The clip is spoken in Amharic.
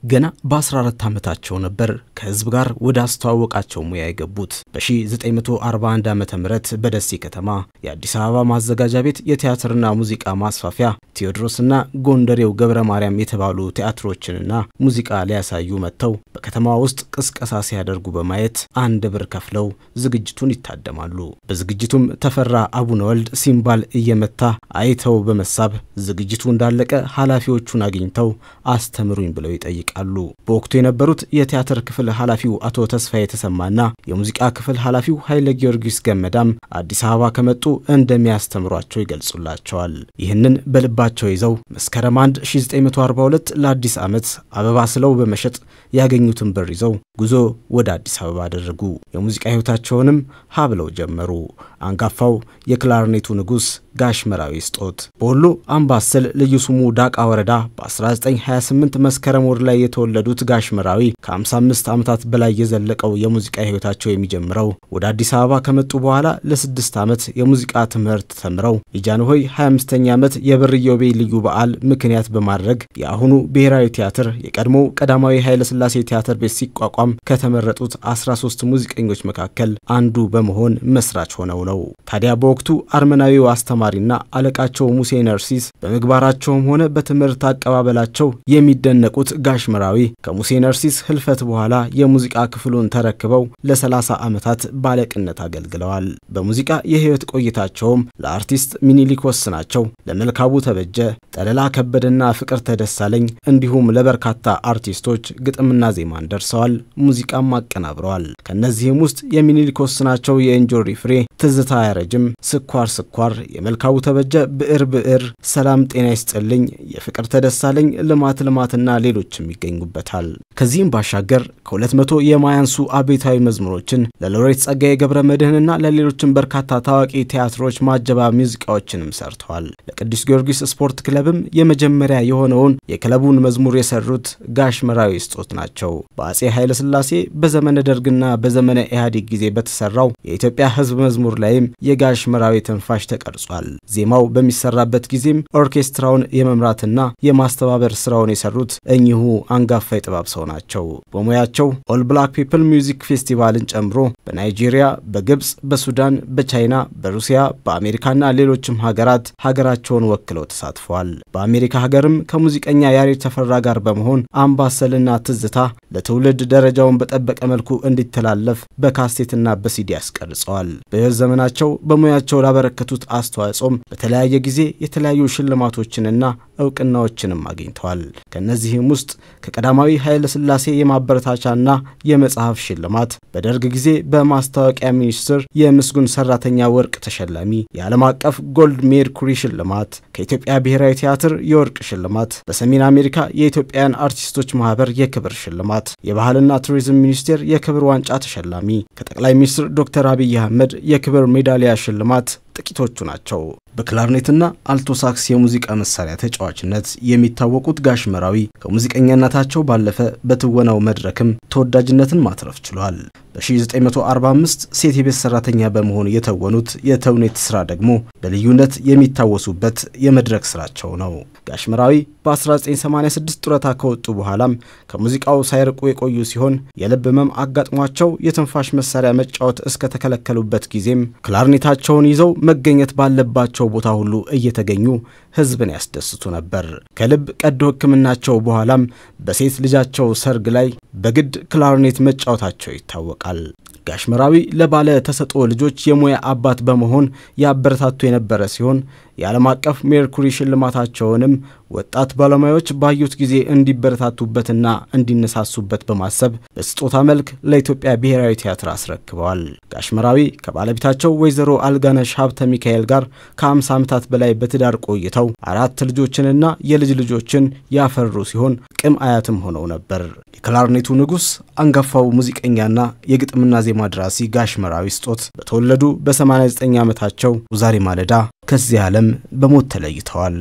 ገና በ14 ዓመታቸው ነበር ከህዝብ ጋር ወደ አስተዋወቃቸው ሙያ የገቡት። በ1941 ዓመተ ምህረት በደሴ ከተማ የአዲስ አበባ ማዘጋጃ ቤት የቲያትርና ሙዚቃ ማስፋፊያ ቴዎድሮስና ጎንደሬው ገብረ ማርያም የተባሉ ቲያትሮችንና ሙዚቃ ሊያሳዩ መጥተው በከተማዋ ውስጥ ቅስቀሳ ሲያደርጉ በማየት አንድ ብር ከፍለው ዝግጅቱን ይታደማሉ። በዝግጅቱም ተፈራ አቡነ ወልድ ሲምባል እየመታ አይተው በመሳብ ዝግጅቱ እንዳለቀ ኃላፊዎቹን አግኝተው አስተምሩኝ ብለው ይጠይቃሉ። በወቅቱ የነበሩት የቲያትር ክፍል ኃላፊው አቶ ተስፋዬ ተሰማና የሙዚቃ ክፍል ኃላፊው ኃይለ ጊዮርጊስ ገመዳም አዲስ አበባ ከመጡ እንደሚያስተምሯቸው ይገልጹላቸዋል። ይህንን በልባቸው ይዘው መስከረም 1 1942 ለአዲስ ዓመት አበባ ስለው በመሸጥ ያገኙትን ብር ይዘው ጉዞ ወደ አዲስ አበባ አደረጉ። የሙዚቃ ህይወታቸውንም ሀብለው ጀመሩ። አንጋፋው የክላርኔቱ ንጉስ ጋሽ መራዊ ስጦት በወሎ አምባሰል ልዩ ስሙ ዳቃ ወረዳ በ1928 መስከረም ወር ላይ የተወለዱት ጋሽ መራዊ ከ55 ዓመታት በላይ የዘለቀው የሙዚቃ ህይወታቸው የሚጀምረው ወደ አዲስ አበባ ከመጡ በኋላ ለ6 ዓመት የሙዚቃ ትምህርት ተምረው የጃንሆይ 25ኛ ዓመት የብር ኢዮቤልዩ በዓል ምክንያት በማድረግ የአሁኑ ብሔራዊ ቲያትር የቀድሞ ቀዳማዊ ኃይለ ሥላሴ ቲያትር ቤት ሲቋቋም ከተመረጡት 13 ሙዚቀኞች መካከል አንዱ በመሆን መስራች ሆነው ነው። ታዲያ በወቅቱ አርመናዊው አስተማሪና አለቃቸው ሙሴ ነርሲስ በመግባራቸውም ሆነ በትምህርት አቀባበላቸው የሚደነቁት ጋሽ መራዊ ከሙሴ ነርሲስ ህልፈት በኋላ የሙዚቃ ክፍሉን ተረክበው ለ30 ዓመታት ባለቅነት አገልግለዋል። በሙዚቃ የህይወት ቆይታቸውም ለአርቲስት ሚኒሊክ ወስናቸው፣ ለመልካቡ ተበጀ፣ ጠለላ ከበደና ፍቅር ተደሳለኝ እንዲሁም ለበርካታ አርቲስቶች ግጥምና ዜማን ደርሰዋል፣ ሙዚቃም አቀናብረዋል። ከነዚህም ውስጥ የሚኒሊክ ወስናቸው የእንጆሪ ፍሬ፣ ትዝታ ያረጅም፣ ስኳር ስኳር፣ የመልካቡ ተበጀ ብዕር ብዕር፣ ሰላም ጤና ይስጥልኝ፣ የፍቅር ተደሳለኝ፣ ልማት ልማትና ሌሎችም ይገኙበታል። ከዚህም ባሻገር ከ200 የማያንሱ አቤታዊ መዝሙሮችን ለሎሬት ጸጋዬ ገብረ መድኅንና ለሌሎችም በርካታ ታዋቂ ቲያትሮች ማጀባ ሙዚቃዎችንም ሰርተዋል። ለቅዱስ ጊዮርጊስ ስፖርት ክለብም የመጀመሪያ የሆነውን የክለቡን መዝሙር የሰሩት ጋሽ መራዊ ስጦት ናቸው። በአጼ ኃይለ ሥላሴ በዘመነ ደርግና በዘመነ ኢህአዴግ ጊዜ በተሰራው የኢትዮጵያ ህዝብ መዝሙር ላይም የጋሽ መራዊ ትንፋሽ ተቀርጿል። ዜማው በሚሰራበት ጊዜም ኦርኬስትራውን የመምራትና የማስተባበር ስራውን የሰሩት እኚሁ አንጋፋ የጥበብ ሰው ናቸው። በሙያቸው ኦል ብላክ ፒፕል ሚውዚክ ፌስቲቫልን ጨምሮ በናይጄሪያ፣ በግብጽ፣ በሱዳን፣ በቻይና፣ በሩሲያ፣ በአሜሪካና ሌሎችም ሀገራት ሀገራቸውን ወክለው ተሳትፈዋል። በአሜሪካ ሀገርም ከሙዚቀኛ ያሬድ ተፈራ ጋር በመሆን አምባሰልና ትዝታ ለትውልድ ደረጃውን በጠበቀ መልኩ እንዲተላለፍ በካሴትና በሲዲ ያስቀርጸዋል። በህይወት ዘመናቸው በሙያቸው ላበረከቱት አስተዋጽኦም በተለያየ ጊዜ የተለያዩ ሽልማቶችንና እውቅናዎችንም አግኝተዋል። ከነዚህም ውስጥ ከቀዳማዊ ኃይለ ሥላሴ የማበረታቻና የመጽሐፍ ሽልማት፣ በደርግ ጊዜ በማስታወቂያ ሚኒስቴር የምስጉን ሰራተኛ ወርቅ ተሸላሚ፣ የዓለም አቀፍ ጎልድ ሜርኩሪ ሽልማት፣ ከኢትዮጵያ ብሔራዊ ቲያትር የወርቅ ሽልማት፣ በሰሜን አሜሪካ የኢትዮጵያን አርቲስቶች ማህበር የክብር ሽልማት፣ የባህልና ቱሪዝም ሚኒስቴር የክብር ዋንጫ ተሸላሚ፣ ከጠቅላይ ሚኒስትር ዶክተር አብይ አህመድ የክብር ሜዳሊያ ሽልማት ጥቂቶቹ ናቸው። በክላርኔትና አልቶ ሳክስ የሙዚቃ መሳሪያ ተጫዋችነት የሚታወቁት ጋሽ መራዊ ከሙዚቀኛነታቸው ባለፈ በትወናው መድረክም ተወዳጅነትን ማትረፍ ችሏል። በ1945 ሴት የቤት ሰራተኛ በመሆን የተወኑት የተውኔት ስራ ደግሞ በልዩነት የሚታወሱበት የመድረክ ስራቸው ነው። ጋሽ መራዊ በ1986 ጡረታ ከወጡ በኋላም ከሙዚቃው ሳይርቁ የቆዩ ሲሆን የልብ ህመም አጋጥሟቸው የትንፋሽ መሳሪያ መጫወት እስከ ተከለከሉበት ጊዜም ክላርኔታቸውን ይዘው መገኘት ባለባቸው ቦታ ሁሉ እየተገኙ ህዝብን ያስደስቱ ነበር። ከልብ ቀዶ ህክምናቸው በኋላም በሴት ልጃቸው ሰርግ ላይ በግድ ክላርኔት መጫወታቸው ይታወቃል። ጋሽ መራዊ ለባለ ተሰጥኦ ልጆች የሙያ አባት በመሆን ያበረታቱ የነበረ ሲሆን የዓለም አቀፍ ሜርኩሪ ሽልማታቸውንም ወጣት ባለሙያዎች ባዩት ጊዜ እንዲበረታቱበትና እንዲነሳሱበት በማሰብ በስጦታ መልክ ለኢትዮጵያ ብሔራዊ ቲያትር አስረክበዋል። ጋሽ መራዊ ከባለቤታቸው ወይዘሮ አልጋነሽ ሀብተ ሚካኤል ጋር ከ50 ዓመታት በላይ በትዳር ቆይተው 4 ልጆችንና የልጅ ልጆችን ያፈሩ ሲሆን ቅም አያትም ሆነው ነበር። የክላርኔቱ ንጉስ አንጋፋው ሙዚቀኛና የግጥምና ዜማ ደራሲ ጋሽ መራዊ ስጦት በተወለዱ በ89 ዓመታቸው ዛሬ ማለዳ ከዚህ ዓለም በሞት ተለይተዋል።